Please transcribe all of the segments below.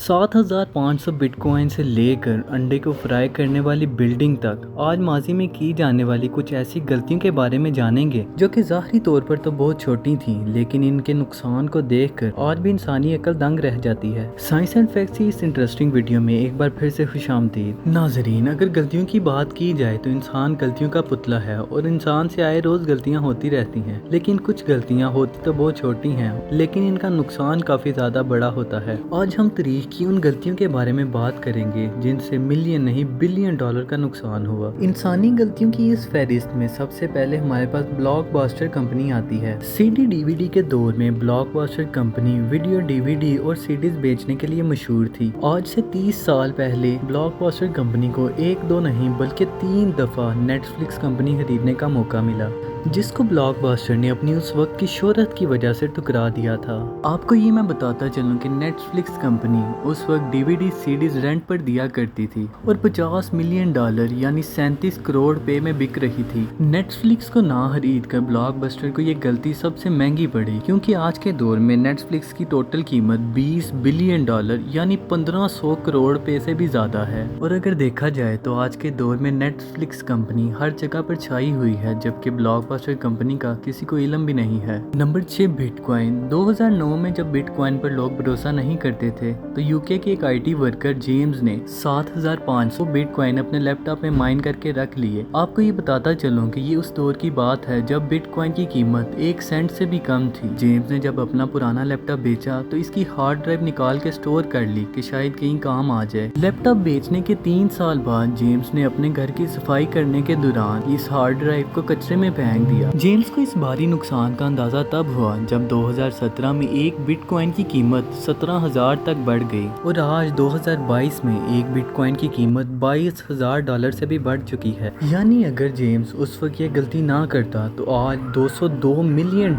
7500 bitcoin से लेकर अंडे को फ्राई करने वाली बिल्डिंग तक आज माजी में की जाने वाली कुछ ऐसी गलतियों के बारे में जानेंगे जो कि ज़ाहिरी तौर पर तो बहुत छोटी थी, लेकिन इनके नुकसान को देखकर आज भी इंसानी अक्ल दंग रह जाती है। साइंस एंड फैक्ट्स की इस इंटरेस्टिंग वीडियो में एक बार फिर से खुशामदीद। नाजरीन, अगर गलतियों की बात की जाए तो इंसान गलतियों का पुतला है और इंसान से आए रोज गलतियां होती रहती हैं, लेकिन कुछ गलतियां होती तो बहुत छोटी हैं, लेकिन इनका नुकसान काफी ज्यादा बड़ा होता है। आज हम तारीख की उन गलतियों के बारे में बात करेंगे जिनसे मिलियन नहीं बिलियन डॉलर का नुकसान हुआ। इंसानी गलतियों की इस फहरिस्त में सबसे पहले हमारे पास ब्लॉकबस्टर कंपनी आती है। सीडी डीवीडी के दौर में ब्लॉकबस्टर कंपनी वीडियो डीवीडी और सीडीज बेचने के लिए मशहूर थी। आज से 30 साल पहले ब्लॉकबस्टर कंपनी को एक दो नहीं बल्कि 3 दफा नेटफ्लिक्स कंपनी खरीदने का मौका मिला, जिसको ब्लॉकबस्टर ने अपनी उस वक्त की शोहरत की वजह से ठुकरा दिया था। आपको ये मैं बताता चलूं कि नेटफ्लिक्स कंपनी उस वक्त डीवीडी सीडीज रेंट पर दिया करती थी और $50 मिलियन यानी 37 करोड़ रुपए में बिक रही थी। नेटफ्लिक्स को ना खरीद कर ब्लॉकबस्टर को ये गलती सबसे महंगी पड़ी, क्योंकि आज के दौर में नेटफ्लिक्स की टोटल कीमत $20 बिलियन यानी 1500 करोड़ रुपए से भी ज्यादा है। और अगर देखा जाए तो आज के दौर में नेटफ्लिक्स कंपनी हर जगह पर छाई हुई है, जबकि ब्लॉकबस्टर कंपनी का किसी को इल्म भी नहीं है। Number 6, bitcoin. 2009 में जब बिटकॉइन पर लोग भरोसा नहीं करते थे तो यूके के एक आईटी वर्कर जेम्स ने 7500 बिटकॉइन अपने लैपटॉप में माइन करके रख लिए। आपको ये बताता चलूं कि ये उस दौर की बात है जब बिटकॉइन की कीमत 1 सेंट से भी कम थी। जेम्स ने जब अपना पुराना लैपटॉप बेचा तो इसकी हार्ड ड्राइव निकाल के स्टोर कर ली कि शायद कहीं काम आ जाए। लैपटॉप बेचने के 3 साल बाद जेम्स ने अपने घर की सफाई करने के दौरान इस हार्ड ड्राइव को कचरे में फेंक दिया। जेम्स को इस भारी नुकसान का अंदाजा तब हुआ जब 2017 में एक बिटकॉइन की कीमत 17,000 तक बढ़ गई और आज 2022 में एक बिटकॉइन की कीमत $22,000 से भी बढ़ चुकी है। यानी अगर जेम्स उस वक्त ये गलती ना करता तो आज $202 मिलियन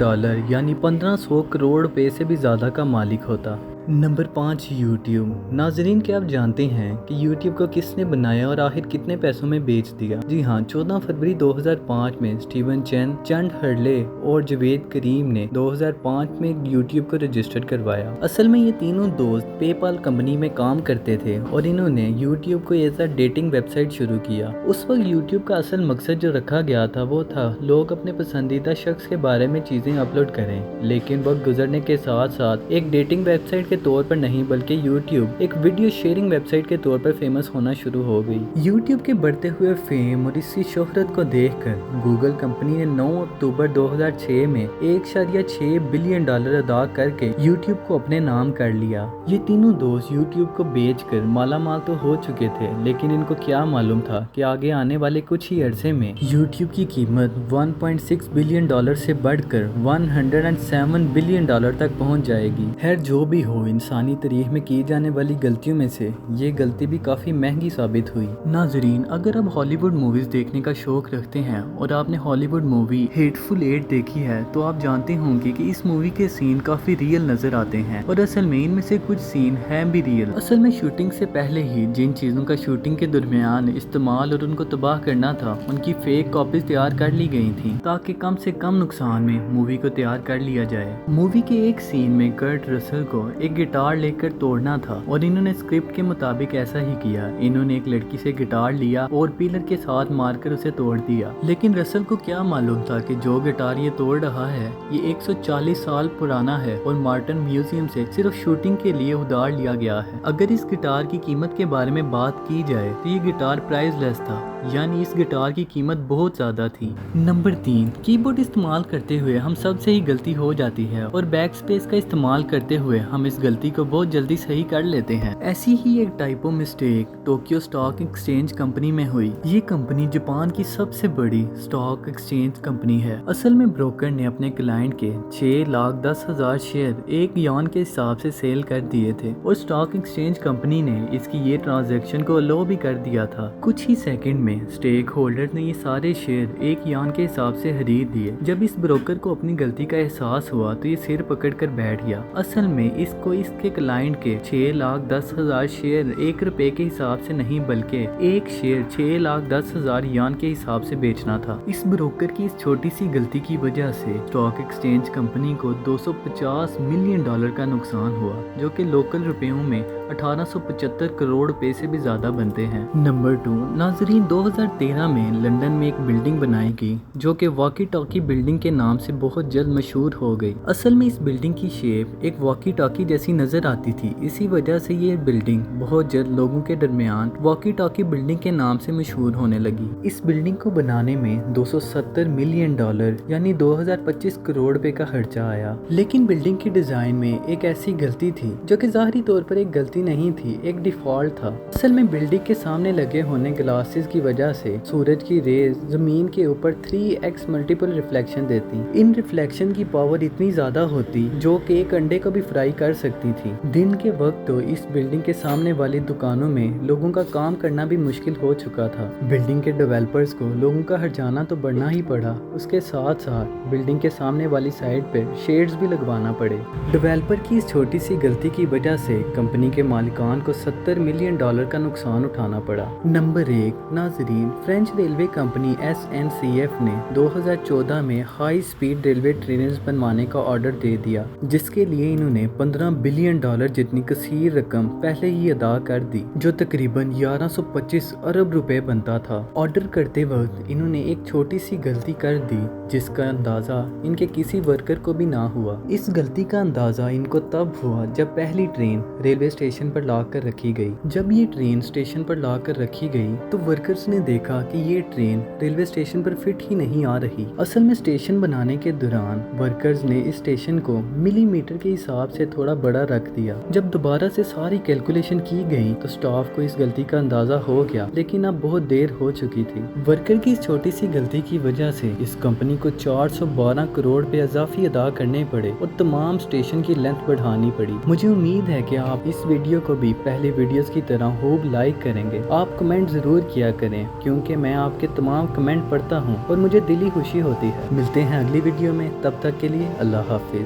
यानी 1500 करोड़ रुपए से भी ज्यादा का मालिक होता। Number 5, YouTube. नाजरीन, क्या आप जानते हैं कि यूट्यूब को किसने बनाया और आखिर कितने पैसों में बेच दिया? जी हाँ, 14 फरवरी 2005 में स्टीवन चेन, चंद हर्ले और जवेद करीम ने 2005 में यूट्यूब को रजिस्टर करवाया। असल में ये तीनों दोस्त पेपाल कंपनी में काम करते थे और इन्होंने यूट्यूब को एज अ डेटिंग वेबसाइट शुरू किया। उस वक्त यूट्यूब का असल मकसद जो रखा गया था वो था लोग अपने पसंदीदा शख्स के बारे में चीजें अपलोड करें, लेकिन वक्त गुजरने के साथ साथ एक डेटिंग वेबसाइट तौर पर नहीं बल्कि YouTube एक वीडियो शेयरिंग वेबसाइट के तौर पर फेमस होना शुरू हो गई। YouTube के बढ़ते हुए फेम और इसकी शोहरत को देखकर गूगल कंपनी ने 9 अक्टूबर 2006 में $1.6 बिलियन अदा करके YouTube को अपने नाम कर लिया। ये तीनों दोस्त YouTube को बेचकर मालामाल तो हो चुके थे, लेकिन इनको क्या मालूम था कि आगे आने वाले कुछ ही अरसे में YouTube की कीमत $1.6 बिलियन से बढ़कर $107 बिलियन तक पहुंच जाएगी। खैर, जो भी हो, इंसानी तारीख में की जाने वाली गलतियों में से ये गलती भी काफी महंगी साबित हुई। नाजरीन, अगर आप हॉलीवुड मूवीज देखने का शौक रखते हैं और आपने हॉलीवुड मूवी हेटफुल एट देखी है तो आप जानते होंगे कि इस मूवी के सीन काफी रियल नजर आते हैं और असल में इनमें से कुछ सीन हैं भी रियल। असल में शूटिंग से पहले ही जिन चीजों का शूटिंग के दरमियान इस्तेमाल और उनको तबाह करना था उनकी फेक कॉपीज तैयार कर ली गई थी ताकि कम से कम नुकसान में मूवी को तैयार कर लिया जाए। मूवी के एक सीन में कर्ट रसल को एक गिटार लेकर तोड़ना था और इन्होंने स्क्रिप्ट के मुताबिक ऐसा ही किया। इन्होंने एक लड़की से गिटार लिया और पिलर के साथ मारकर उसे तोड़ दिया, लेकिन रसल को क्या मालूम था कि जो गिटार ये तोड़ रहा है ये 140 साल पुराना है और मार्टन म्यूजियम से सिर्फ शूटिंग के लिए उधार लिया गया है। अगर इस गिटार की कीमत के बारे में बात की जाए तो ये गिटार प्राइसलेस था, यानी इस गिटार की कीमत बहुत ज्यादा थी। नंबर 3, कीबोर्ड इस्तेमाल करते हुए हम सबसे ही गलती हो जाती है और बैक स्पेस का इस्तेमाल करते हुए हम इस गलती को बहुत जल्दी सही कर लेते हैं। ऐसी ही एक typo mistake Tokyo stock exchange company में हुई। ये कंपनी जापान की सबसे बड़ी स्टॉक एक्सचेंज कंपनी है। असल में ब्रोकर ने अपने क्लाइंट के 6,10,000 शेयर 1 यान के हिसाब से सेल कर दिए थे और स्टॉक एक्सचेंज कंपनी ने इसकी ये ट्रांजैक्शन को अलो भी कर दिया था। कुछ ही सेकंड में स्टेक होल्डर ने ये सारे शेयर 1 यान के हिसाब से खरीद दिए। जब इस ब्रोकर को अपनी गलती का एहसास हुआ तो ये सिर पकड़ कर बैठ गया। असल में इसको इसके क्लाइंट के 6,10,000 शेयर 1 रुपए के हिसाब से नहीं बल्कि एक शेयर 6,10,000 यान के हिसाब से बेचना था। इस ब्रोकर की इस छोटी सी गलती की वजह से स्टॉक एक्सचेंज कंपनी को $250 मिलियन का नुकसान हुआ, जो कि लोकल रुपयों में 1875 करोड़ रुपए से भी ज्यादा बनते हैं। नंबर 2, नाजरीन 2013 में लंदन में एक बिल्डिंग बनाई गई जो कि वॉकी टॉकी बिल्डिंग के नाम से बहुत जल्द मशहूर हो गई। असल में इस बिल्डिंग की शेप एक वॉकी टॉकी जैसी नजर आती थी, इसी वजह से ये बिल्डिंग बहुत जल्द लोगों के दरमियान वॉकी टॉकी बिल्डिंग के नाम से मशहूर होने लगी। इस बिल्डिंग को बनाने में 270 मिलियन डॉलर यानी 2025 करोड़ रुपए का खर्चा आया। लेकिन बिल्डिंग की डिजाइन में एक ऐसी गलती थी जो कि ज़ाहरी तौर पर एक गलती नहीं थी, एक डिफॉल्ट था। असल में बिल्डिंग के सामने लगे होने ग्लासेस की वजह से सूरज की रेज जमीन के ऊपर 3x मल्टीपल रिफ्लेक्शन देती। इन रिफ्लेक्शन की पावर इतनी ज्यादा होती जो कि एक अंडे को भी फ्राई कर सकती थी। दिन के वक्त तो इस बिल्डिंग के सामने वाली दुकानों में लोगों का काम करना भी मुश्किल हो चुका था। बिल्डिंग के डेवलपर्स को लोगों का हर्जाना तो बढ़ना ही पड़ा, उसके साथ साथ बिल्डिंग के सामने वाली साइड पर शेड्स भी लगवाना पड़े। डेवलपर की इस छोटी सी गलती की वजह से कंपनी के मालिकान को 70 मिलियन डॉलर का नुकसान उठाना पड़ा। नंबर 1, नाजरीन फ्रेंच रेलवे कंपनी SNCF ने 2014 में हाई स्पीड रेलवे ट्रेनें बनवाने का ऑर्डर दे दिया, जिसके लिए इन्होंने 15 बिलियन डॉलर जितनी कसीर रकम पहले ही अदा कर दी, जो तकरीबन 1125 अरब रुपए बनता था। ऑर्डर करते वक्त इन्होंने एक छोटी सी गलती कर दी जिसका अंदाजा इनके किसी वर्कर को भी ना हुआ। इस गलती का अंदाजा इनको तब हुआ जब पहली ट्रेन रेलवे स्टेशन पर ला कर रखी गई। जब ये ट्रेन स्टेशन पर ला कर रखी गई तो वर्कर्स ने देखा कि ये ट्रेन रेलवे स्टेशन पर फिट ही नहीं आ रही। असल में स्टेशन बनाने के दौरान वर्कर्स ने इस स्टेशन को मिलीमीटर के हिसाब से थोड़ा बड़ा रख दिया। जब दोबारा से सारी कैलकुलेशन की गई तो स्टाफ को इस गलती का अंदाजा हो गया, लेकिन अब बहुत देर हो चुकी थी। वर्कर की इस छोटी सी गलती की वजह से इस कंपनी को 412 करोड़ रुपए इजाफी अदा करने पड़े और तमाम स्टेशन की लेंथ बढ़ानी पड़ी। मुझे उम्मीद है कि आप इस वीडियो को भी पहले वीडियोस की तरह खूब लाइक करेंगे। आप कमेंट जरूर किया करें क्योंकि मैं आपके तमाम कमेंट पढ़ता हूँ और मुझे दिली खुशी होती है। मिलते हैं अगली वीडियो में, तब तक के लिए अल्लाह हाफिज।